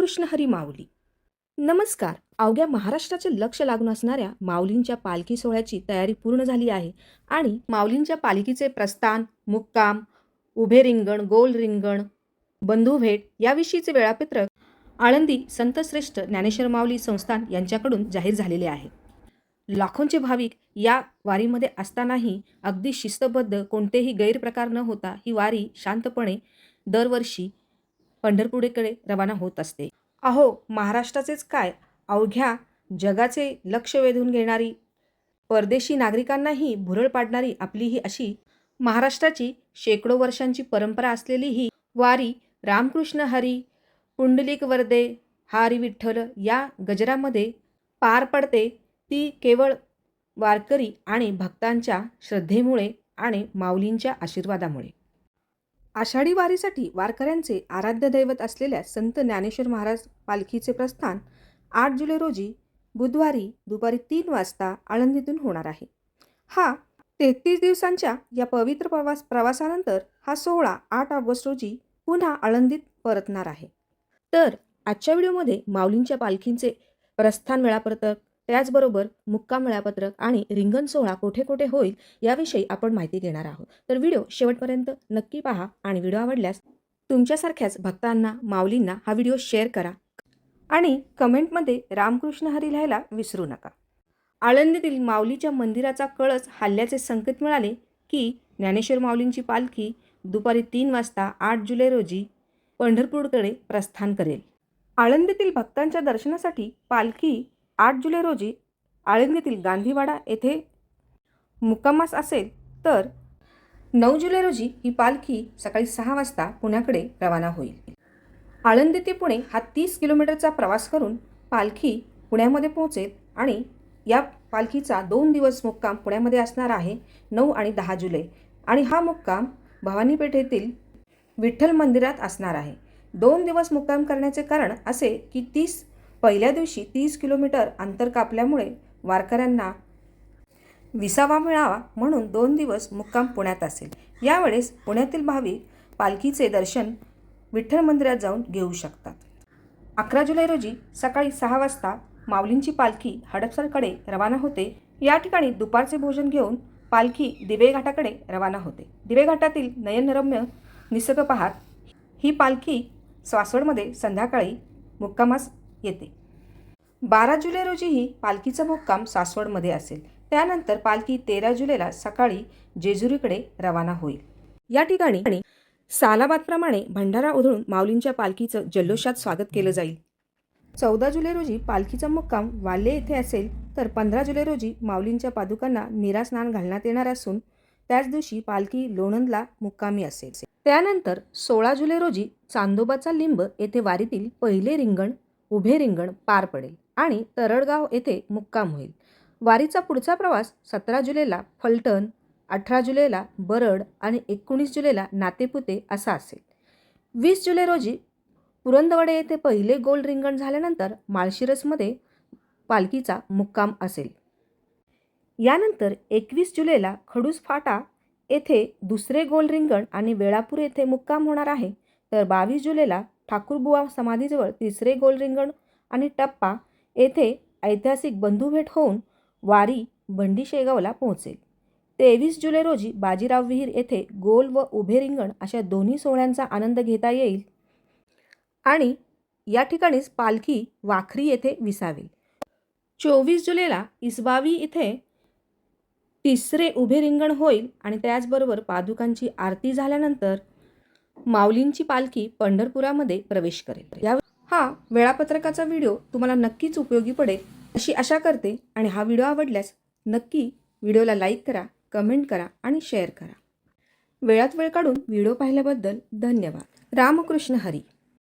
रामकृष्ण हरी माऊली. नमस्कार. अवघ्या महाराष्ट्राचे लक्ष लागून असणाऱ्या माऊलींच्या पालखी सोहळ्याची तयारी पूर्ण झाली आहे आणि माऊलींच्या पालखीचे प्रस्थान, मुक्काम, उभे रिंगण, गोल रिंगण, बंधुभेट याविषयीचे वेळापत्रक आळंदी संतश्रेष्ठ ज्ञानेश्वर माऊली संस्थान यांच्याकडून जाहीर झालेले आहे. लाखोंचे भाविक या वारीमध्ये असतानाही अगदी शिस्तबद्ध, कोणतेही गैरप्रकार न होता ही वारी शांतपणे दरवर्षी पंढरपूरकडे रवाना होत असते. अहो, महाराष्ट्राचेच काय, अवघ्या जगाचे लक्ष वेधून घेणारी, परदेशी नागरिकांनाही भुरळ पाडणारी आपली ही अशी महाराष्ट्राची शेकडो वर्षांची परंपरा असलेली ही वारी रामकृष्ण हरी पुंडलिक वरदे हरी विठ्ठल या गजरामध्ये पार पडते. ती केवळ वारकरी आणि भक्तांच्या श्रद्धेमुळे आणि माऊलींच्या आशीर्वादामुळे. आषाढी वारीसाठी वारकऱ्यांचे आराध्य दैवत असलेल्या संत ज्ञानेश्वर महाराज पालखीचे प्रस्थान 8 जुलै रोजी बुधवारी दुपारी 3 वाजता आळंदीतून होणार आहे. हा 33 दिवसांच्या या पवित्र प्रवासानंतर हा सोहळा 8 ऑगस्ट रोजी पुन्हा आळंदीत परतणार आहे. तर आजच्या व्हिडिओमध्ये माऊलींच्या पालखींचे प्रस्थान वेळापत्रक, त्याचबरोबर मुक्काम वेळापत्रक आणि रिंगण सोहळा कोठे कोठे होईल याविषयी आपण माहिती घेणार आहोत. तर व्हिडिओ शेवटपर्यंत नक्की पहा आणि व्हिडिओ आवडल्यास तुमच्यासारख्याच भक्तांना, माऊलींना हा व्हिडिओ शेअर करा आणि कमेंटमध्ये रामकृष्ण हरी लिहायला विसरू नका. आळंदीतील माऊलीच्या मंदिराचा कळस हल्ल्याचे संकेत मिळाले की ज्ञानेश्वर माऊलींची पालखी दुपारी 3 वाजता 8 जुलै रोजी पंढरपूरकडे प्रस्थान करेल. आळंदीतील भक्तांच्या दर्शनासाठी पालखी 8 जुलै रोजी आळंदीतील गांधीवाडा येथे मुक्कामास असेल, तर 9 जुलै रोजी ही पालखी सकाळी 6 वाजता पुण्याकडे रवाना होईल. आळंदी ते पुणे हा 30 किलोमीटरचा प्रवास करून पालखी पुण्यामध्ये पोहोचेल आणि या पालखीचा 2 दिवस मुक्काम पुण्यामध्ये असणार आहे, 9 आणि 10 जुलै. आणि हा मुक्काम भवानी पेठेतील विठ्ठल मंदिरात असणार आहे. 2 दिवस मुक्काम करण्याचे कारण असे की पहिल्या दिवशी 30 किलोमीटर अंतर कापल्यामुळे वारकऱ्यांना विसावा मिळावा म्हणून 2 दिवस मुक्काम पुण्यात असेल. यावेळेस पुण्यातील भाविक पालखीचे दर्शन विठ्ठल मंदिरात जाऊन घेऊ शकतात. 11 जुलै रोजी सकाळी 6 वाजता माऊलींची पालखी हडपसरकडे रवाना होते. या ठिकाणी दुपारचे भोजन घेऊन पालखी दिवे घाटाकडे रवाना होते. दिवे घाटातील नयनरम्य निसर्ग पाहत ही पालखी सासवडमध्ये संध्याकाळी मुक्कामास येते. 12 जुलै रोजीही पालखीचा मुक्काम सासवडमध्ये असेल. त्यानंतर पालखी 13 जुलैला सकाळी जेजुरीकडे रवाना होईल. या ठिकाणी सालाबादप्रमाणे भंडारा उधळून माऊलींच्या पालखीचं जल्लोषात स्वागत केलं जाईल. 14 जुलै रोजी पालखीचा मुक्काम वाल्हे येथे असेल, तर 15 जुलै रोजी माऊलींच्या पादुकांना नीरा स्नान घालण्यात येणार असून त्याच दिवशी पालखी लोणंदला मुक्कामी असेल. त्यानंतर 16 जुलै रोजी चांदोबाचा लिंब येथे वारीतील पहिले रिंगण, उभे रिंगण पार पडेल आणि तरडगाव येथे मुक्काम होईल. वारीचा पुढचा प्रवास 17 जुलैला फलटण, 18 जुलैला बरड आणि 19 जुलैला नातेपुते असा असेल. 20 जुलै रोजी पुरंदवडे येथे पहिले गोल रिंगण झाल्यानंतर माळशिरसमध्ये पालखीचा मुक्काम असेल. यानंतर 21 जुलैला खडूस फाटा येथे दुसरे गोल रिंगण आणि वेळापूर येथे मुक्काम होणार आहे. तर 22 जुलैला ठाकूरबुवा समाधीजवळ तिसरे गोल रिंगण आणि टप्पा येथे ऐतिहासिक बंधुभेट होऊन वारी बंडी शेगावला पोहोचेल. 23 जुलै रोजी बाजीराव विहीर येथे गोल व उभे रिंगण अशा दोन्ही सोहळ्यांचा आनंद घेता येईल आणि या ठिकाणीच पालखी वाखरी येथे विसावेल. 24 जुलैला इसबावी इथे तिसरे उभे रिंगण होईल आणि त्याचबरोबर पादुकांची आरती झाल्यानंतर माऊलींची पालखी पंढरपुरामध्ये प्रवेश करेल. हा वेळापत्रकाचा व्हिडिओ तुम्हाला नक्कीच उपयोगी पडेल अशी आशा करते आणि हा व्हिडिओ आवडल्यास नक्की व्हिडिओला लाईक करा, कमेंट करा आणि शेअर करा. वेळात वेळ काढून व्हिडिओ पाहिल्याबद्दल धन्यवाद. रामकृष्ण हरी.